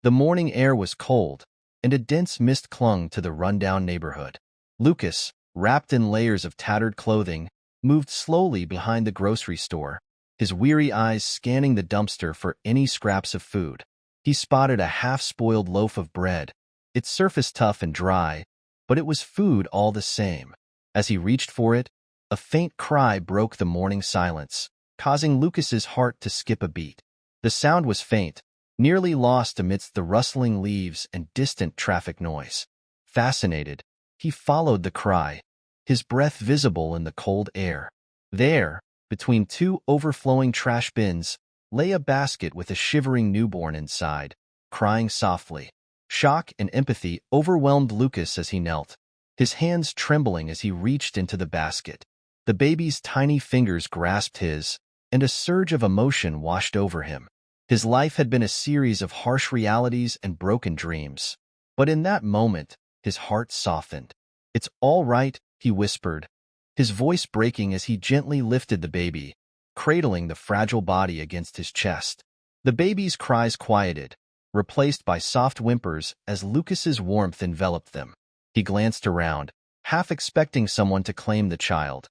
The morning air was cold, and a dense mist clung to the rundown neighborhood. Lucas, wrapped in layers of tattered clothing, moved slowly behind the grocery store, his weary eyes scanning the dumpster for any scraps of food. He spotted a half-spoiled loaf of bread, its surface tough and dry, but it was food all the same. As he reached for it, a faint cry broke the morning silence, causing Lucas's heart to skip a beat. The sound was faint, nearly lost amidst the rustling leaves and distant traffic noise. Fascinated, he followed the cry, his breath visible in the cold air. There, between two overflowing trash bins, lay a basket with a shivering newborn inside, crying softly. Shock and empathy overwhelmed Lucas as he knelt, his hands trembling as he reached into the basket. The baby's tiny fingers grasped his, and a surge of emotion washed over him. His life had been a series of harsh realities and broken dreams. But in that moment, his heart softened. "It's all right," he whispered, his voice breaking as he gently lifted the baby, cradling the fragile body against his chest. The baby's cries quieted, replaced by soft whimpers as Lucas's warmth enveloped them. He glanced around, half expecting someone to claim the child.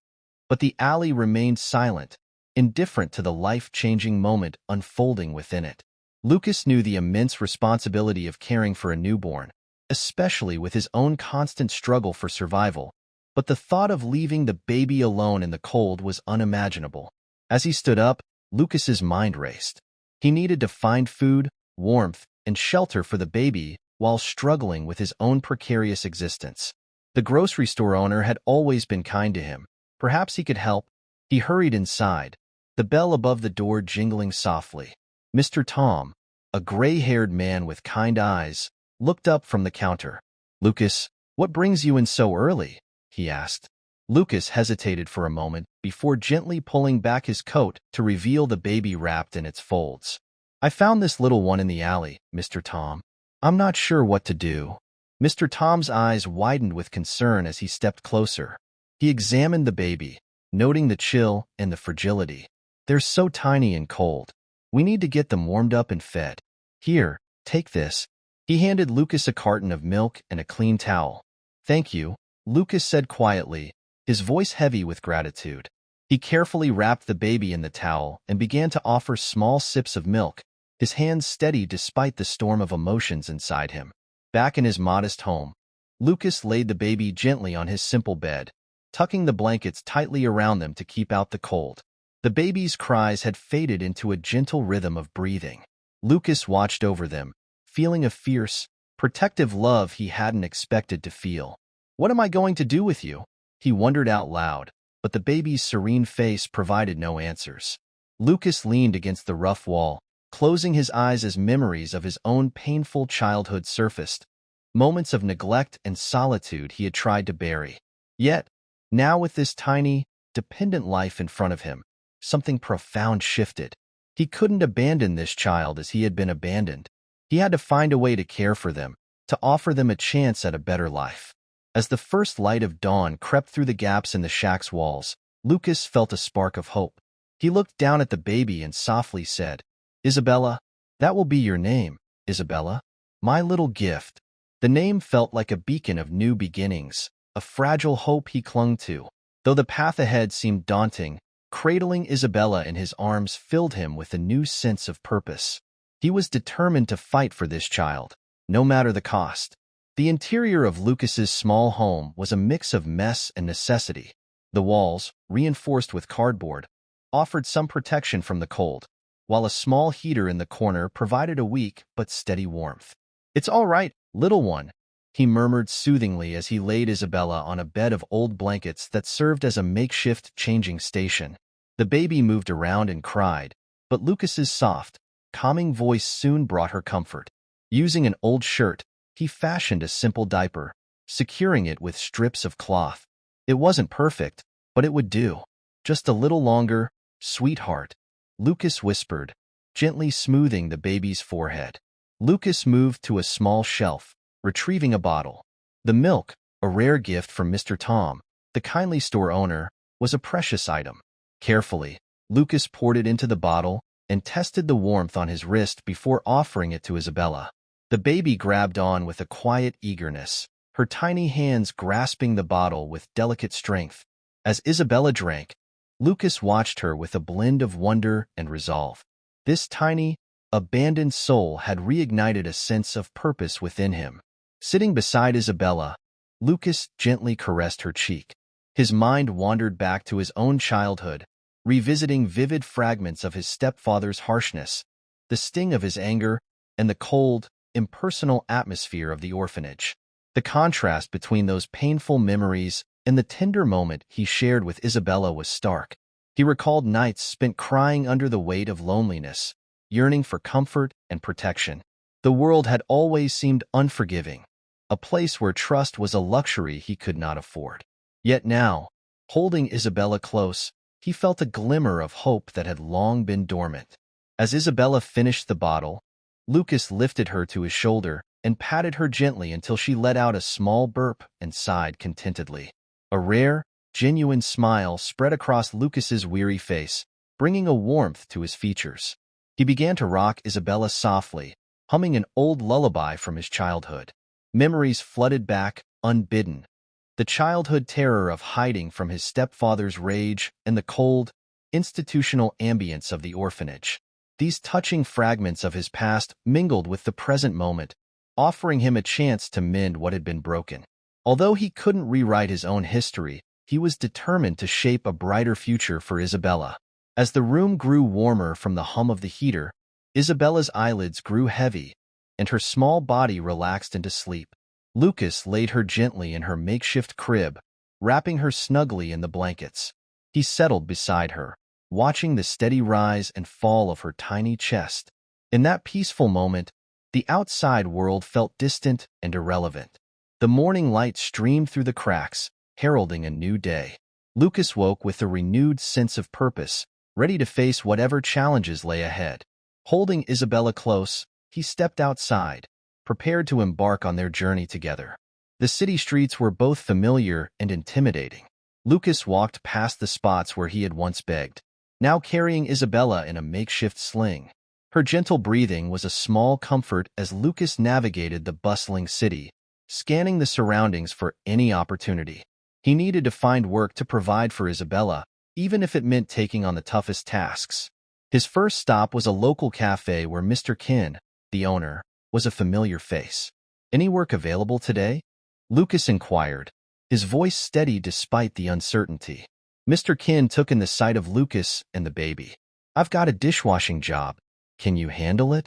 But the alley remained silent, indifferent to the life-changing moment unfolding within it. Lucas knew the immense responsibility of caring for a newborn, especially with his own constant struggle for survival, but the thought of leaving the baby alone in the cold was unimaginable. As he stood up, Lucas's mind raced. He needed to find food, warmth, and shelter for the baby while struggling with his own precarious existence. The grocery store owner had always been kind to him. Perhaps he could help. He hurried inside, the bell above the door jingling softly. Mr. Tom, a gray-haired man with kind eyes, looked up from the counter. "Lucas, what brings you in so early?" he asked. Lucas hesitated for a moment before gently pulling back his coat to reveal the baby wrapped in its folds. "I found this little one in the alley, Mr. Tom. I'm not sure what to do." Mr. Tom's eyes widened with concern as he stepped closer. He examined the baby, noting the chill and the fragility. "They're so tiny and cold. We need to get them warmed up and fed. Here, take this." He handed Lucas a carton of milk and a clean towel. "Thank you," Lucas said quietly, his voice heavy with gratitude. He carefully wrapped the baby in the towel and began to offer small sips of milk, his hands steady despite the storm of emotions inside him. Back in his modest home, Lucas laid the baby gently on his simple bed, tucking the blankets tightly around them to keep out the cold. The baby's cries had faded into a gentle rhythm of breathing. Lucas watched over them, feeling a fierce, protective love he hadn't expected to feel. "What am I going to do with you?" he wondered out loud, but the baby's serene face provided no answers. Lucas leaned against the rough wall, closing his eyes as memories of his own painful childhood surfaced, moments of neglect and solitude he had tried to bury. Yet, now with this tiny, dependent life in front of him, something profound shifted. He couldn't abandon this child as he had been abandoned. He had to find a way to care for them, to offer them a chance at a better life. As the first light of dawn crept through the gaps in the shack's walls, Lucas felt a spark of hope. He looked down at the baby and softly said, "Isabella, that will be your name, Isabella, my little gift." The name felt like a beacon of new beginnings, a fragile hope he clung to. Though the path ahead seemed daunting, cradling Isabella in his arms filled him with a new sense of purpose. He was determined to fight for this child, no matter the cost. The interior of Lucas's small home was a mix of mess and necessity. The walls, reinforced with cardboard, offered some protection from the cold, while a small heater in the corner provided a weak but steady warmth. "It's all right, little one," he murmured soothingly as he laid Isabella on a bed of old blankets that served as a makeshift changing station. The baby moved around and cried, but Lucas's soft, calming voice soon brought her comfort. Using an old shirt, he fashioned a simple diaper, securing it with strips of cloth. It wasn't perfect, but it would do. "Just a little longer, sweetheart," Lucas whispered, gently smoothing the baby's forehead. Lucas moved to a small shelf, retrieving a bottle. The milk, a rare gift from Mr. Tom, the kindly store owner, was a precious item. Carefully, Lucas poured it into the bottle and tested the warmth on his wrist before offering it to Isabella. The baby grabbed on with a quiet eagerness, her tiny hands grasping the bottle with delicate strength. As Isabella drank, Lucas watched her with a blend of wonder and resolve. This tiny, abandoned soul had reignited a sense of purpose within him. Sitting beside Isabella, Lucas gently caressed her cheek. His mind wandered back to his own childhood, revisiting vivid fragments of his stepfather's harshness, the sting of his anger, and the cold, impersonal atmosphere of the orphanage. The contrast between those painful memories and the tender moment he shared with Isabella was stark. He recalled nights spent crying under the weight of loneliness, yearning for comfort and protection. The world had always seemed unforgiving, a place where trust was a luxury he could not afford. Yet now, holding Isabella close, he felt a glimmer of hope that had long been dormant. As Isabella finished the bottle, Lucas lifted her to his shoulder and patted her gently until she let out a small burp and sighed contentedly. A rare, genuine smile spread across Lucas's weary face, bringing a warmth to his features. He began to rock Isabella softly, humming an old lullaby from his childhood. Memories flooded back, unbidden. The childhood terror of hiding from his stepfather's rage and the cold, institutional ambience of the orphanage. These touching fragments of his past mingled with the present moment, offering him a chance to mend what had been broken. Although he couldn't rewrite his own history, he was determined to shape a brighter future for Isabella. As the room grew warmer from the hum of the heater, Isabella's eyelids grew heavy, and her small body relaxed into sleep. Lucas laid her gently in her makeshift crib, wrapping her snugly in the blankets. He settled beside her, watching the steady rise and fall of her tiny chest. In that peaceful moment, the outside world felt distant and irrelevant. The morning light streamed through the cracks, heralding a new day. Lucas woke with a renewed sense of purpose, ready to face whatever challenges lay ahead. Holding Isabella close, he stepped outside, prepared to embark on their journey together. The city streets were both familiar and intimidating. Lucas walked past the spots where he had once begged, now carrying Isabella in a makeshift sling. Her gentle breathing was a small comfort as Lucas navigated the bustling city, scanning the surroundings for any opportunity. He needed to find work to provide for Isabella, even if it meant taking on the toughest tasks. His first stop was a local cafe where Mr. Kin, the owner, was a familiar face. "Any work available today?" Lucas inquired, his voice steady despite the uncertainty. Mr. Kin took in the sight of Lucas and the baby. "I've got a dishwashing job. Can you handle it?"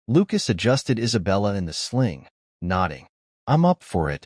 Lucas adjusted Isabella in the sling, nodding. "I'm up for it."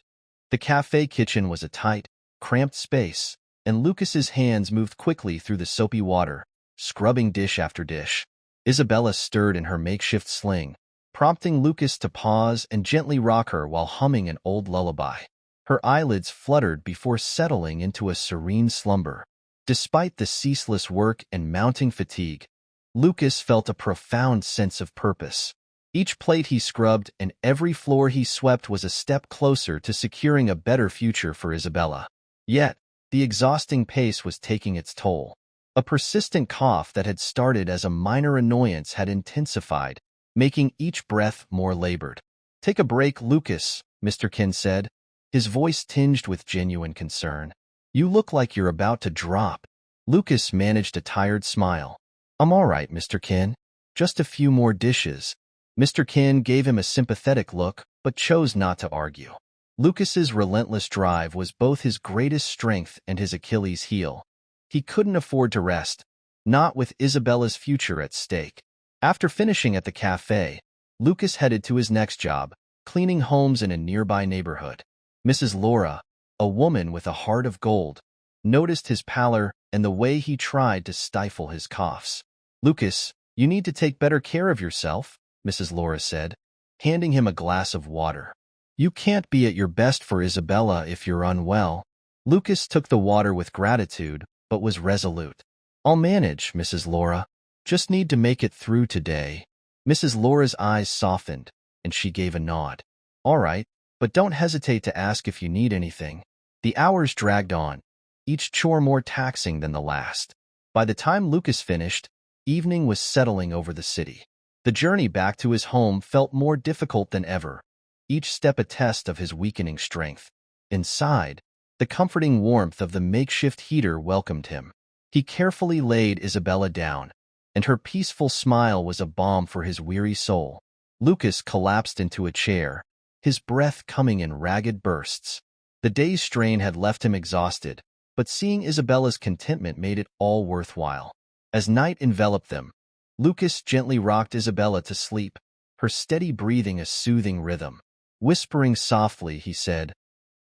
The cafe kitchen was a tight, cramped space, and Lucas's hands moved quickly through the soapy water, scrubbing dish after dish. Isabella stirred in her makeshift sling, prompting Lucas to pause and gently rock her while humming an old lullaby. Her eyelids fluttered before settling into a serene slumber. Despite the ceaseless work and mounting fatigue, Lucas felt a profound sense of purpose. Each plate he scrubbed and every floor he swept was a step closer to securing a better future for Isabella. Yet, the exhausting pace was taking its toll. A persistent cough that had started as a minor annoyance had intensified, making each breath more labored. "Take a break, Lucas," Mr. Kin said, his voice tinged with genuine concern. "You look like you're about to drop." Lucas managed a tired smile. "I'm all right, Mr. Kin. Just a few more dishes." Mr. Kin gave him a sympathetic look, but chose not to argue. Lucas's relentless drive was both his greatest strength and his Achilles heel. He couldn't afford to rest, not with Isabella's future at stake. After finishing at the cafe, Lucas headed to his next job, cleaning homes in a nearby neighborhood. Mrs. Laura, a woman with a heart of gold, noticed his pallor and the way he tried to stifle his coughs. "Lucas, you need to take better care of yourself," Mrs. Laura said, handing him a glass of water. "You can't be at your best for Isabella if you're unwell." Lucas took the water with gratitude, but was resolute. "I'll manage, Mrs. Laura. Just need to make it through today." Mrs. Laura's eyes softened, and she gave a nod. "All right, but don't hesitate to ask if you need anything." The hours dragged on, each chore more taxing than the last. By the time Lucas finished, evening was settling over the city. The journey back to his home felt more difficult than ever, each step a test of his weakening strength. Inside, the comforting warmth of the makeshift heater welcomed him. He carefully laid Isabella down, and her peaceful smile was a balm for his weary soul. Lucas collapsed into a chair, his breath coming in ragged bursts. The day's strain had left him exhausted, but seeing Isabella's contentment made it all worthwhile. As night enveloped them, Lucas gently rocked Isabella to sleep, her steady breathing a soothing rhythm. Whispering softly, he said,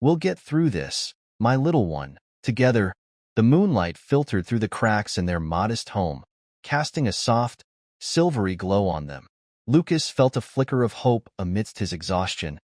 "We'll get through this, my little one." Together, the moonlight filtered through the cracks in their modest home, casting a soft, silvery glow on them. Lucas felt a flicker of hope amidst his exhaustion,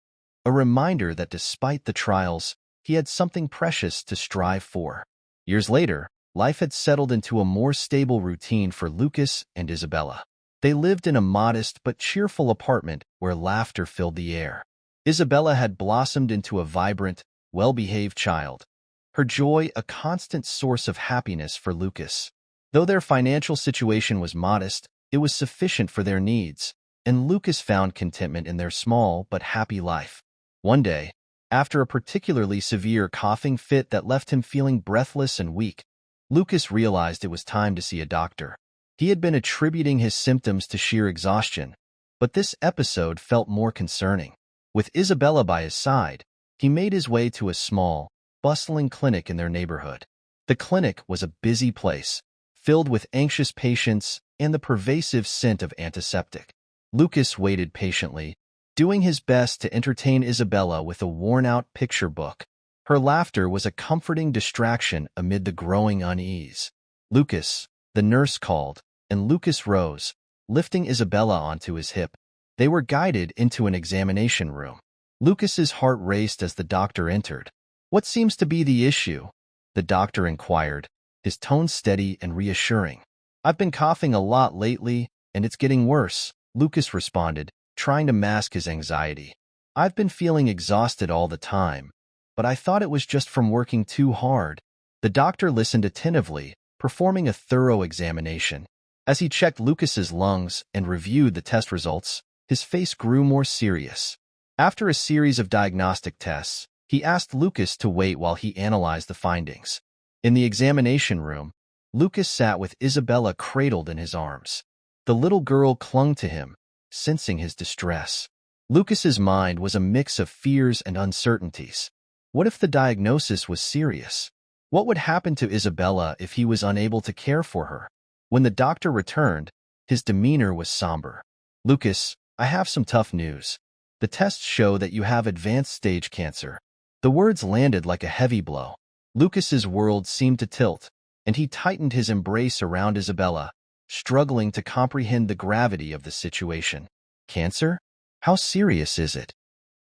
a reminder that despite the trials, he had something precious to strive for. Years later, life had settled into a more stable routine for Lucas and Isabella. They lived in a modest but cheerful apartment where laughter filled the air. Isabella had blossomed into a vibrant, well-behaved child, her joy a constant source of happiness for Lucas. Though their financial situation was modest, it was sufficient for their needs, and Lucas found contentment in their small but happy life. One day, after a particularly severe coughing fit that left him feeling breathless and weak, Lucas realized it was time to see a doctor. He had been attributing his symptoms to sheer exhaustion, but this episode felt more concerning. With Isabella by his side, he made his way to a small, bustling clinic in their neighborhood. The clinic was a busy place, filled with anxious patients and the pervasive scent of antiseptic. Lucas waited patiently, doing his best to entertain Isabella with a worn-out picture book. Her laughter was a comforting distraction amid the growing unease. "Lucas," the nurse called, and Lucas rose, lifting Isabella onto his hip. They were guided into an examination room. Lucas's heart raced as the doctor entered. "What seems to be the issue?" the doctor inquired, his tone steady and reassuring. "I've been coughing a lot lately, and it's getting worse," Lucas responded, trying to mask his anxiety. "I've been feeling exhausted all the time, but I thought it was just from working too hard." The doctor listened attentively, performing a thorough examination. As he checked Lucas's lungs and reviewed the test results, his face grew more serious. After a series of diagnostic tests, he asked Lucas to wait while he analyzed the findings. In the examination room, Lucas sat with Isabella cradled in his arms. The little girl clung to him, sensing his distress. Lucas's mind was a mix of fears and uncertainties. What if the diagnosis was serious? What would happen to Isabella if he was unable to care for her? When the doctor returned, his demeanor was somber. "Lucas, I have some tough news. The tests show that you have advanced stage cancer." The words landed like a heavy blow. Lucas's world seemed to tilt, and he tightened his embrace around Isabella, struggling to comprehend the gravity of the situation. "Cancer? How serious is it?"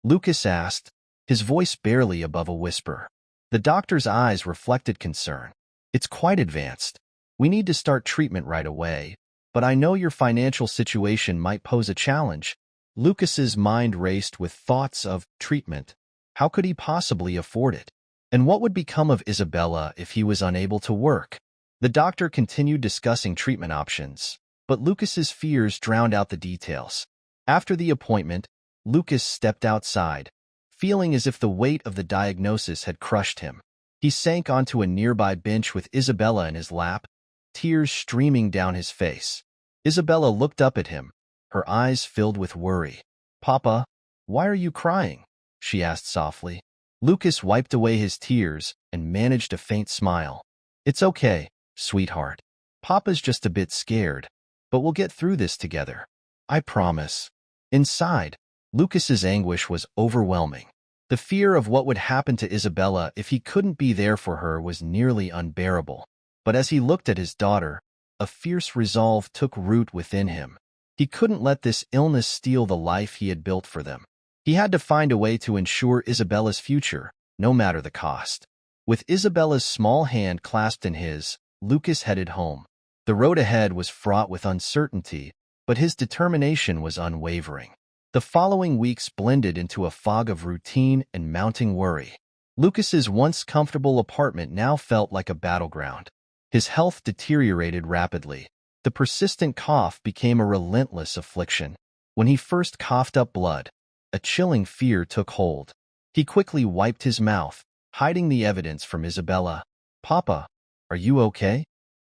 Lucas asked, his voice barely above a whisper. The doctor's eyes reflected concern. "It's quite advanced. We need to start treatment right away, but I know your financial situation might pose a challenge." Lucas's mind raced with thoughts of treatment. How could he possibly afford it? And what would become of Isabella if he was unable to work? The doctor continued discussing treatment options, but Lucas's fears drowned out the details. After the appointment, Lucas stepped outside, feeling as if the weight of the diagnosis had crushed him. He sank onto a nearby bench with Isabella in his lap, tears streaming down his face. Isabella looked up at him, her eyes filled with worry. "Papa, why are you crying?" she asked softly. Lucas wiped away his tears and managed a faint smile. "It's okay, sweetheart. Papa's just a bit scared, but we'll get through this together. I promise." Inside, Lucas's anguish was overwhelming. The fear of what would happen to Isabella if he couldn't be there for her was nearly unbearable. But as he looked at his daughter, a fierce resolve took root within him. He couldn't let this illness steal the life he had built for them. He had to find a way to ensure Isabella's future, no matter the cost. With Isabella's small hand clasped in his, Lucas headed home. The road ahead was fraught with uncertainty, but his determination was unwavering. The following weeks blended into a fog of routine and mounting worry. Lucas's once comfortable apartment now felt like a battleground. His health deteriorated rapidly, The persistent cough became a relentless affliction. When he first coughed up blood, a chilling fear took hold. He quickly wiped his mouth, hiding the evidence from Isabella. "Papa, are you okay?"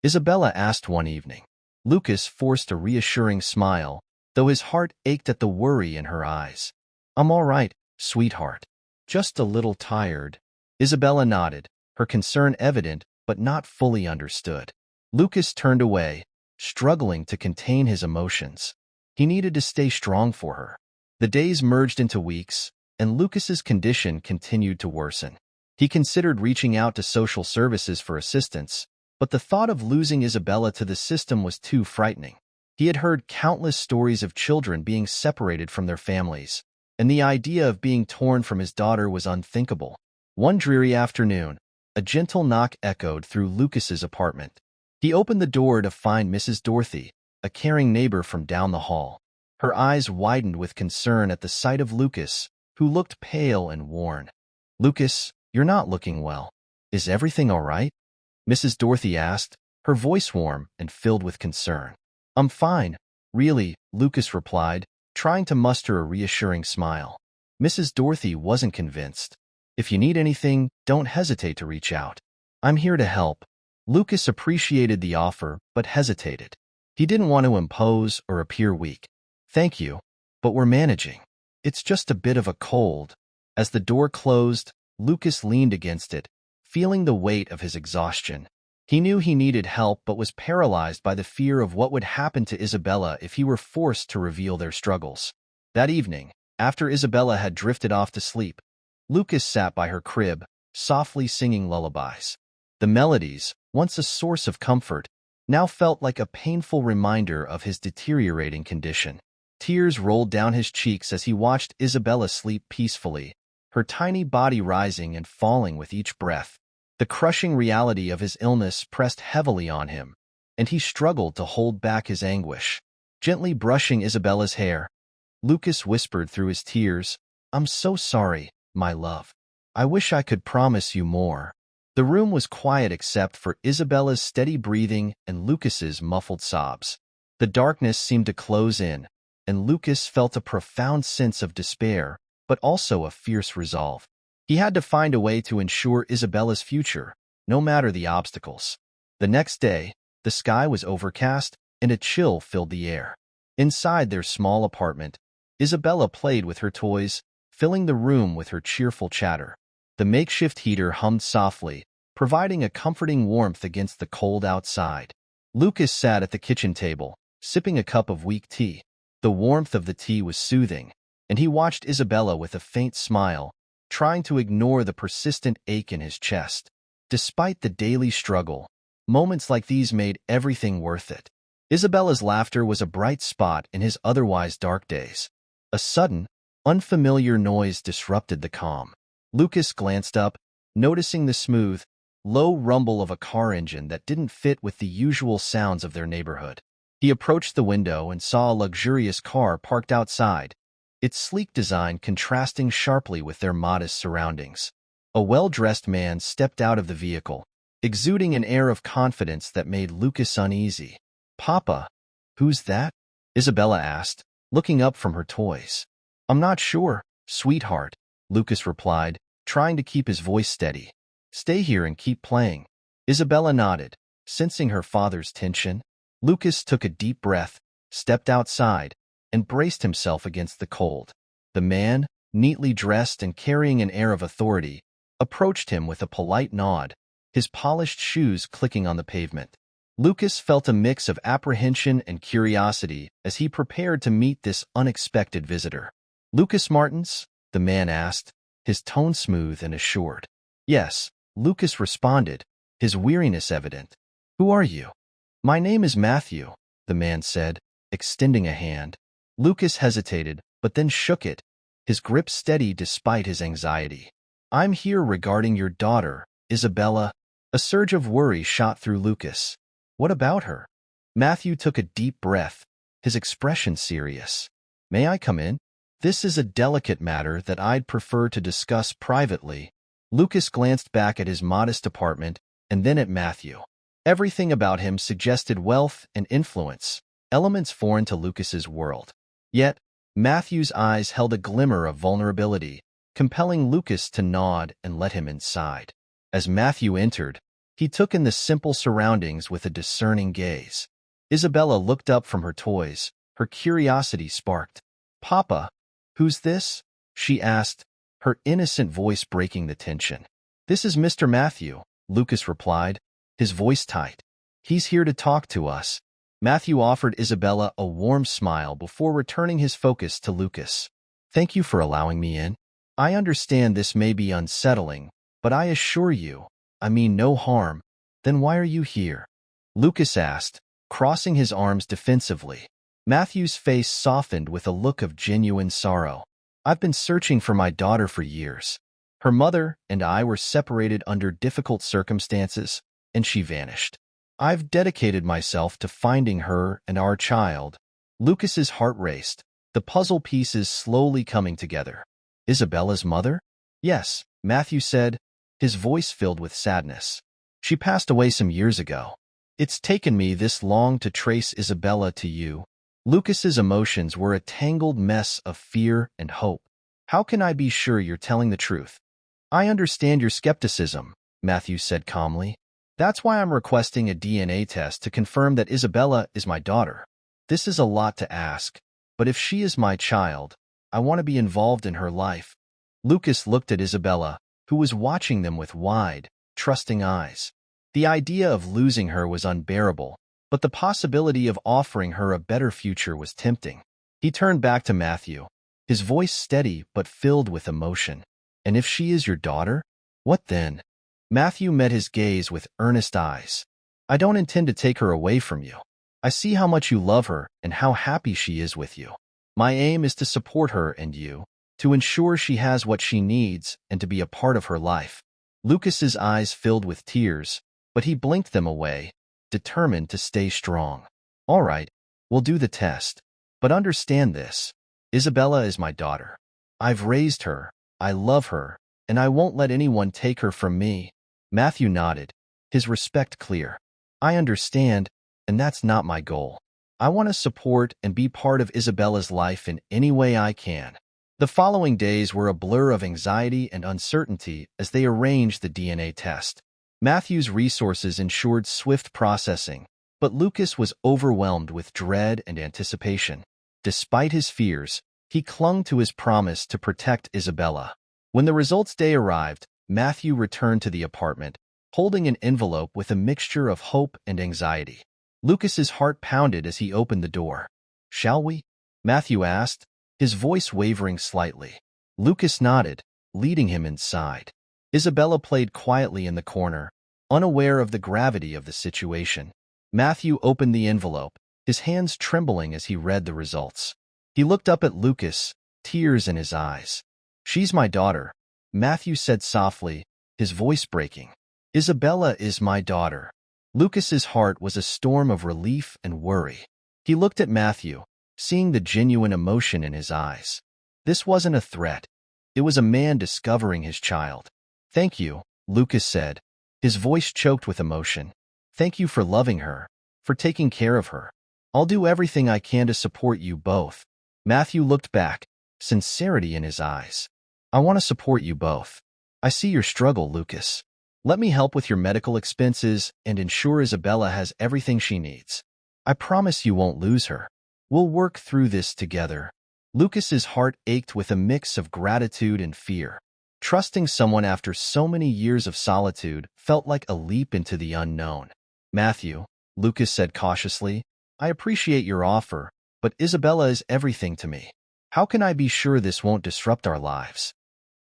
Isabella asked one evening. Lucas forced a reassuring smile, though his heart ached at the worry in her eyes. "I'm all right, sweetheart. Just a little tired." Isabella nodded, her concern evident but not fully understood. Lucas turned away, struggling to contain his emotions. He needed to stay strong for her. The days merged into weeks, and Lucas's condition continued to worsen. He considered reaching out to social services for assistance, but the thought of losing Isabella to the system was too frightening. He had heard countless stories of children being separated from their families, and the idea of being torn from his daughter was unthinkable. One dreary afternoon, a gentle knock echoed through Lucas's apartment. He opened the door to find Mrs. Dorothy, a caring neighbor from down the hall. Her eyes widened with concern at the sight of Lucas, who looked pale and worn. "Lucas, you're not looking well. Is everything all right?" Mrs. Dorothy asked, her voice warm and filled with concern. "I'm fine, really," Lucas replied, trying to muster a reassuring smile. Mrs. Dorothy wasn't convinced. "If you need anything, don't hesitate to reach out. I'm here to help." Lucas appreciated the offer, but hesitated. He didn't want to impose or appear weak. "Thank you, but we're managing. It's just a bit of a cold." As the door closed, Lucas leaned against it, feeling the weight of his exhaustion. He knew he needed help but was paralyzed by the fear of what would happen to Isabella if he were forced to reveal their struggles. That evening, after Isabella had drifted off to sleep, Lucas sat by her crib, softly singing lullabies. The melodies, once a source of comfort, now felt like a painful reminder of his deteriorating condition. Tears rolled down his cheeks as he watched Isabella sleep peacefully, her tiny body rising and falling with each breath. The crushing reality of his illness pressed heavily on him, and he struggled to hold back his anguish. Gently brushing Isabella's hair, Lucas whispered through his tears, "I'm so sorry, my love. I wish I could promise you more." The room was quiet except for Isabella's steady breathing and Lucas's muffled sobs. The darkness seemed to close in, and Lucas felt a profound sense of despair, but also a fierce resolve. He had to find a way to ensure Isabella's future, no matter the obstacles. The next day, the sky was overcast, and a chill filled the air. Inside their small apartment, Isabella played with her toys, filling the room with her cheerful chatter. The makeshift heater hummed softly, providing a comforting warmth against the cold outside. Lucas sat at the kitchen table, sipping a cup of weak tea. The warmth of the tea was soothing, and he watched Isabella with a faint smile, trying to ignore the persistent ache in his chest. Despite the daily struggle, moments like these made everything worth it. Isabella's laughter was a bright spot in his otherwise dark days. A sudden, unfamiliar noise disrupted the calm. Lucas glanced up, noticing the smooth, low rumble of a car engine that didn't fit with the usual sounds of their neighborhood. He approached the window and saw a luxurious car parked outside, its sleek design contrasting sharply with their modest surroundings. A well-dressed man stepped out of the vehicle, exuding an air of confidence that made Lucas uneasy. "Papa, who's that?" Isabella asked, looking up from her toys. "I'm not sure, sweetheart," Lucas replied, trying to keep his voice steady. "Stay here and keep playing." Isabella nodded, sensing her father's tension. Lucas took a deep breath, stepped outside, and braced himself against the cold. The man, neatly dressed and carrying an air of authority, approached him with a polite nod, his polished shoes clicking on the pavement. Lucas felt a mix of apprehension and curiosity as he prepared to meet this unexpected visitor. "Lucas Martins?" the man asked, his tone smooth and assured. "Yes," Lucas responded, his weariness evident. "Who are you?" "My name is Mathew," the man said, extending a hand. Lucas hesitated, but then shook it, his grip steady despite his anxiety. "I'm here regarding your daughter, Isabella." A surge of worry shot through Lucas. "What about her?" Mathew took a deep breath, his expression serious. "May I come in? This is a delicate matter that I'd prefer to discuss privately." Lucas glanced back at his modest apartment and then at Mathew. Everything about him suggested wealth and influence, elements foreign to Lucas's world. Yet, Mathew's eyes held a glimmer of vulnerability, compelling Lucas to nod and let him inside. As Mathew entered, he took in the simple surroundings with a discerning gaze. Isabella looked up from her toys, her curiosity sparked. "Papa, who's this?" she asked, her innocent voice breaking the tension. "This is Mr. Mathew," Lucas replied, his voice tight. "He's here to talk to us." Mathew offered Isabella a warm smile before returning his focus to Lucas. "Thank you for allowing me in. I understand this may be unsettling, but I assure you, I mean no harm." "Then why are you here?" Lucas asked, crossing his arms defensively. Mathew's face softened with a look of genuine sorrow. "I've been searching for my daughter for years. Her mother and I were separated under difficult circumstances, and she vanished. I've dedicated myself to finding her and our child." Lucas's heart raced, the puzzle pieces slowly coming together. "Isabella's mother?" "Yes," Mathew said, his voice filled with sadness. "She passed away some years ago. It's taken me this long to trace Isabella to you." Lucas's emotions were a tangled mess of fear and hope. "How can I be sure you're telling the truth?" "I understand your skepticism," Mathew said calmly. "That's why I'm requesting a DNA test to confirm that Isabella is my daughter. This is a lot to ask, but if she is my child, I want to be involved in her life." Lucas looked at Isabella, who was watching them with wide, trusting eyes. The idea of losing her was unbearable, but the possibility of offering her a better future was tempting. He turned back to Mathew, his voice steady but filled with emotion. "And if she is your daughter, what then?" Mathew met his gaze with earnest eyes. "I don't intend to take her away from you. I see how much you love her and how happy she is with you. My aim is to support her and you, to ensure she has what she needs and to be a part of her life." Lucas's eyes filled with tears, but he blinked them away, determined to stay strong. "All right, we'll do the test. But understand this. Isabella is my daughter. I've raised her, I love her, and I won't let anyone take her from me." Mathew nodded, his respect clear. "I understand, and that's not my goal. I want to support and be part of Isabella's life in any way I can." The following days were a blur of anxiety and uncertainty as they arranged the DNA test. Mathew's resources ensured swift processing, but Lucas was overwhelmed with dread and anticipation. Despite his fears, he clung to his promise to protect Isabella. When the results day arrived, Mathew returned to the apartment, holding an envelope with a mixture of hope and anxiety. Lucas's heart pounded as he opened the door. "Shall we?" Mathew asked, his voice wavering slightly. Lucas nodded, leading him inside. Isabella played quietly in the corner, unaware of the gravity of the situation. Mathew opened the envelope, his hands trembling as he read the results. He looked up at Lucas, tears in his eyes. "She's my daughter," Mathew said softly, his voice breaking. "Isabella is my daughter." Lucas's heart was a storm of relief and worry. He looked at Mathew, seeing the genuine emotion in his eyes. This wasn't a threat. It was a man discovering his child. "Thank you," Lucas said, his voice choked with emotion. "Thank you for loving her, for taking care of her. I'll do everything I can to support you both." Mathew looked back, sincerity in his eyes. "I want to support you both. I see your struggle, Lucas. Let me help with your medical expenses and ensure Isabella has everything she needs. I promise you won't lose her. We'll work through this together." Lucas's heart ached with a mix of gratitude and fear. Trusting someone after so many years of solitude felt like a leap into the unknown. "Mathew," Lucas said cautiously, "I appreciate your offer, but Isabella is everything to me. How can I be sure this won't disrupt our lives?"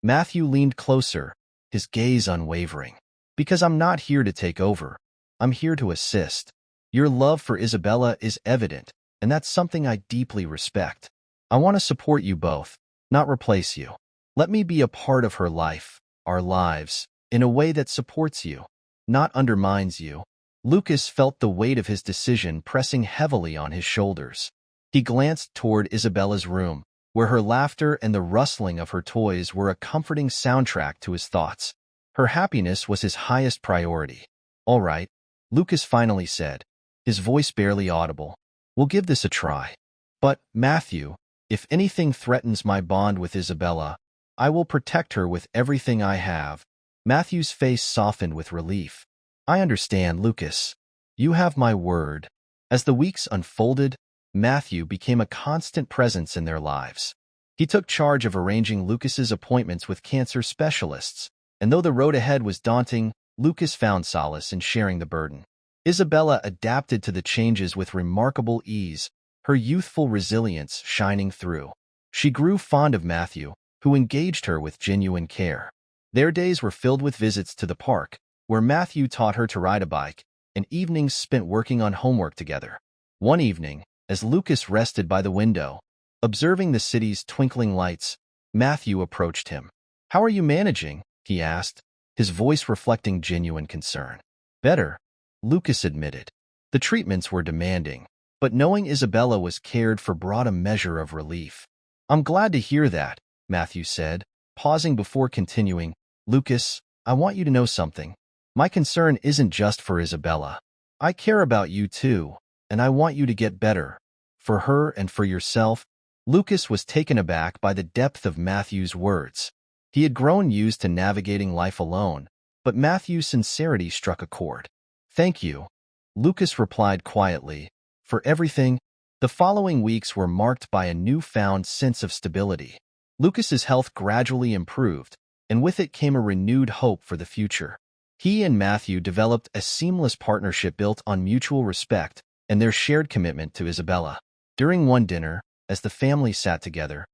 Mathew leaned closer, his gaze unwavering. "Because I'm not here to take over. I'm here to assist. Your love for Isabella is evident, and that's something I deeply respect. I want to support you both, not replace you. Let me be a part of her life, our lives, in a way that supports you, not undermines you." Lucas felt the weight of his decision pressing heavily on his shoulders. He glanced toward Isabella's room, where her laughter and the rustling of her toys were a comforting soundtrack to his thoughts. Her happiness was his highest priority. "All right, Lucas finally said, his voice barely audible. We'll give this a try. But, Mathew, if anything threatens my bond with Isabella, I will protect her with everything I have. Mathew's face softened with relief. I understand, Lucas. You have my word. As the weeks unfolded, Mathew became a constant presence in their lives. He took charge of arranging Lucas's appointments with cancer specialists, and though the road ahead was daunting, Lucas found solace in sharing the burden. Isabella adapted to the changes with remarkable ease, her youthful resilience shining through. She grew fond of Mathew, who engaged her with genuine care. Their days were filled with visits to the park, where Mathew taught her to ride a bike, and evenings spent working on homework together. One evening, as Lucas rested by the window, observing the city's twinkling lights, Mathew approached him. "How are you managing?" he asked, his voice reflecting genuine concern. "Better," Lucas admitted. The treatments were demanding, but knowing Isabella was cared for brought a measure of relief. "I'm glad to hear that," Mathew said, pausing before continuing. "Lucas, I want you to know something. My concern isn't just for Isabella. I care about you too, and I want you to get better. For her and for yourself." Lucas was taken aback by the depth of Mathew's words. He had grown used to navigating life alone, but Mathew's sincerity struck a chord. "Thank you," Lucas replied quietly, "for everything." The following weeks were marked by a newfound sense of stability. Lucas's health gradually improved, and with it came a renewed hope for the future. He and Mathew developed a seamless partnership built on mutual respect and their shared commitment to Isabella. During one dinner, as the family sat together,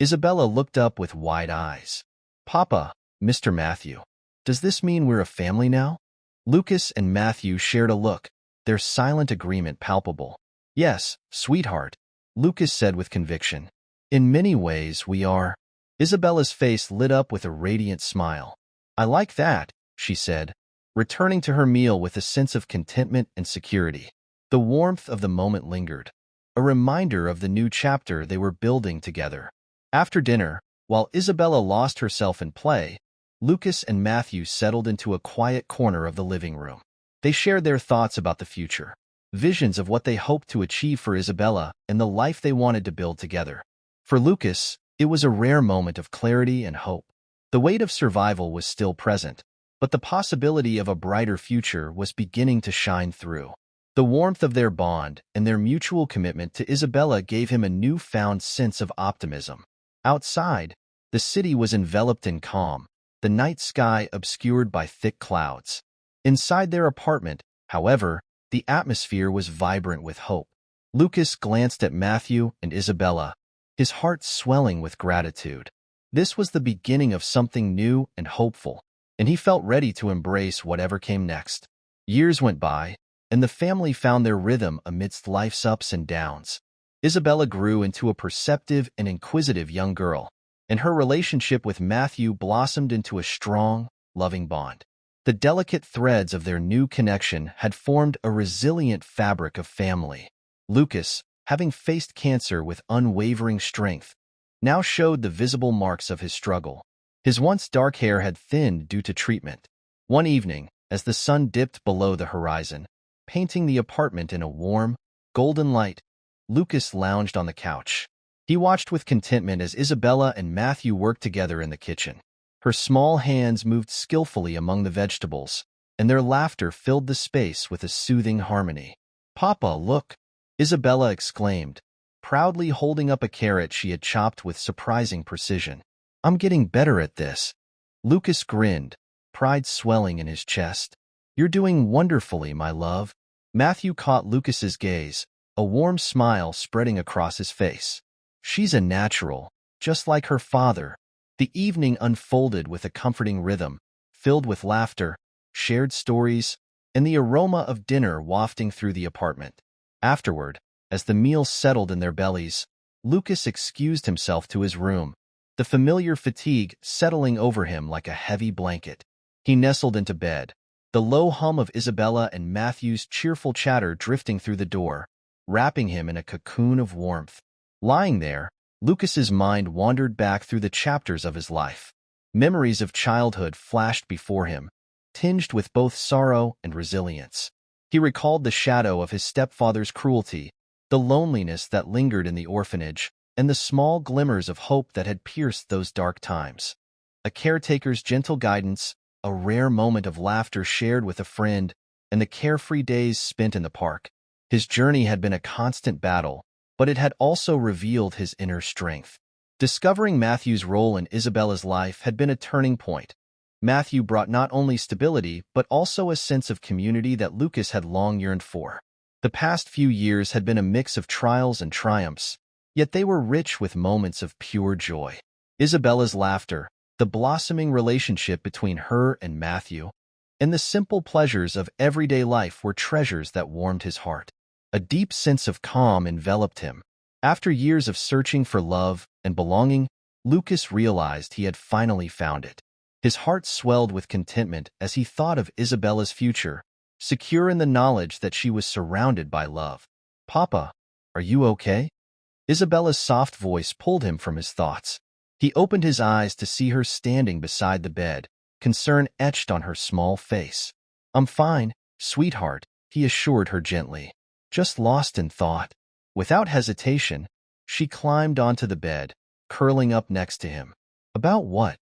Isabella looked up with wide eyes. "Papa, Mr. Mathew, does this mean we're a family now?" Lucas and Mathew shared a look, their silent agreement palpable. "Yes, sweetheart," Lucas said with conviction. "In many ways, we are." Isabella's face lit up with a radiant smile. "I like that," she said, returning to her meal with a sense of contentment and security. The warmth of the moment lingered, a reminder of the new chapter they were building together. After dinner, while Isabella lost herself in play, Lucas and Mathew settled into a quiet corner of the living room. They shared their thoughts about the future, visions of what they hoped to achieve for Isabella and the life they wanted to build together. For Lucas, it was a rare moment of clarity and hope. The weight of survival was still present, but the possibility of a brighter future was beginning to shine through. The warmth of their bond and their mutual commitment to Isabella gave him a newfound sense of optimism. Outside, the city was enveloped in calm, the night sky obscured by thick clouds. Inside their apartment, however, the atmosphere was vibrant with hope. Lucas glanced at Mathew and Isabella, his heart swelling with gratitude. This was the beginning of something new and hopeful, and he felt ready to embrace whatever came next. Years went by, and the family found their rhythm amidst life's ups and downs. Isabella grew into a perceptive and inquisitive young girl, and her relationship with Mathew blossomed into a strong, loving bond. The delicate threads of their new connection had formed a resilient fabric of family. Lucas, having faced cancer with unwavering strength, now showed the visible marks of his struggle. His once dark hair had thinned due to treatment. One evening, as the sun dipped below the horizon, painting the apartment in a warm, golden light, Lucas lounged on the couch. He watched with contentment as Isabella and Mathew worked together in the kitchen. Her small hands moved skillfully among the vegetables, and their laughter filled the space with a soothing harmony. "Papa, look!" Isabella exclaimed, proudly holding up a carrot she had chopped with surprising precision. "I'm getting better at this." Lucas grinned, pride swelling in his chest. "You're doing wonderfully, my love." Mathew caught Lucas's gaze, a warm smile spreading across his face. "She's a natural, just like her father." The evening unfolded with a comforting rhythm, filled with laughter, shared stories, and the aroma of dinner wafting through the apartment. Afterward, as the meal settled in their bellies, Lucas excused himself to his room, the familiar fatigue settling over him like a heavy blanket. He nestled into bed, the low hum of Isabella and Mathew's cheerful chatter drifting through the door, wrapping him in a cocoon of warmth. Lying there, Lucas's mind wandered back through the chapters of his life. Memories of childhood flashed before him, tinged with both sorrow and resilience. He recalled the shadow of his stepfather's cruelty, the loneliness that lingered in the orphanage, and the small glimmers of hope that had pierced those dark times. A caretaker's gentle guidance, a rare moment of laughter shared with a friend, and the carefree days spent in the park. His journey had been a constant battle, but it had also revealed his inner strength. Discovering Mathew's role in Isabella's life had been a turning point. Mathew brought not only stability but also a sense of community that Lucas had long yearned for. The past few years had been a mix of trials and triumphs, yet they were rich with moments of pure joy. Isabella's laughter, the blossoming relationship between her and Mathew, and the simple pleasures of everyday life were treasures that warmed his heart. A deep sense of calm enveloped him. After years of searching for love and belonging, Lucas realized he had finally found it. His heart swelled with contentment as he thought of Isabella's future, secure in the knowledge that she was surrounded by love. "Papa, are you okay?" Isabella's soft voice pulled him from his thoughts. He opened his eyes to see her standing beside the bed, concern etched on her small face. "I'm fine, sweetheart," he assured her gently. "Just lost in thought." Without hesitation, she climbed onto the bed, curling up next to him. "About what?"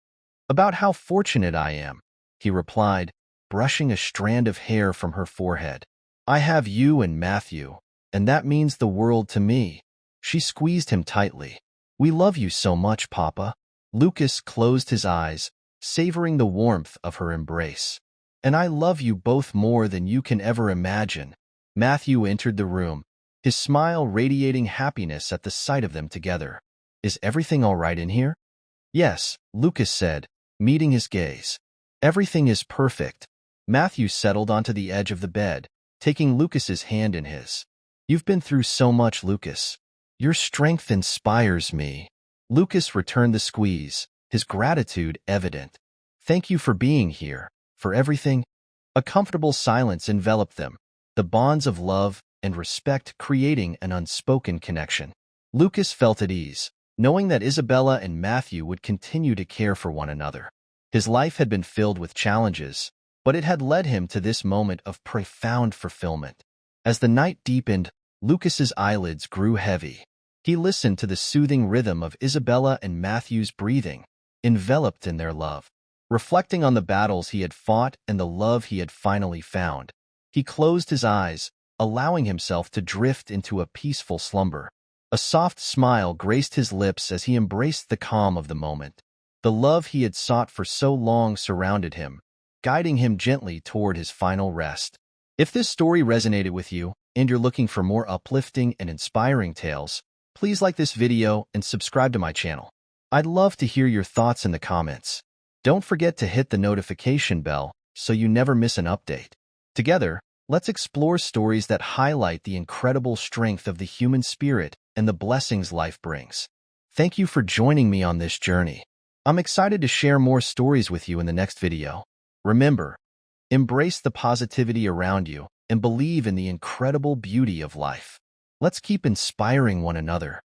"About how fortunate I am," he replied, brushing a strand of hair from her forehead. "I have you and Mathew, and that means the world to me." She squeezed him tightly. "We love you so much, Papa." Lucas closed his eyes, savoring the warmth of her embrace. "And I love you both more than you can ever imagine." Mathew entered the room, his smile radiating happiness at the sight of them together. "Is everything all right in here?" "Yes," Lucas said, meeting his gaze. "Everything is perfect." Mathew settled onto the edge of the bed, taking Lucas's hand in his. "You've been through so much, Lucas. Your strength inspires me." Lucas returned the squeeze, his gratitude evident. "Thank you for being here, for everything." A comfortable silence enveloped them, the bonds of love and respect creating an unspoken connection. Lucas felt at ease, knowing that Isabella and Mathew would continue to care for one another. His life had been filled with challenges, but it had led him to this moment of profound fulfillment. As the night deepened, Lucas's eyelids grew heavy. He listened to the soothing rhythm of Isabella and Mathew's breathing, enveloped in their love. Reflecting on the battles he had fought and the love he had finally found, he closed his eyes, allowing himself to drift into a peaceful slumber. A soft smile graced his lips as he embraced the calm of the moment. The love he had sought for so long surrounded him, guiding him gently toward his final rest. If this story resonated with you and you're looking for more uplifting and inspiring tales, please like this video and subscribe to my channel. I'd love to hear your thoughts in the comments. Don't forget to hit the notification bell so you never miss an update. Together, let's explore stories that highlight the incredible strength of the human spirit and the blessings life brings. Thank you for joining me on this journey. I'm excited to share more stories with you in the next video. Remember, embrace the positivity around you and believe in the incredible beauty of life. Let's keep inspiring one another.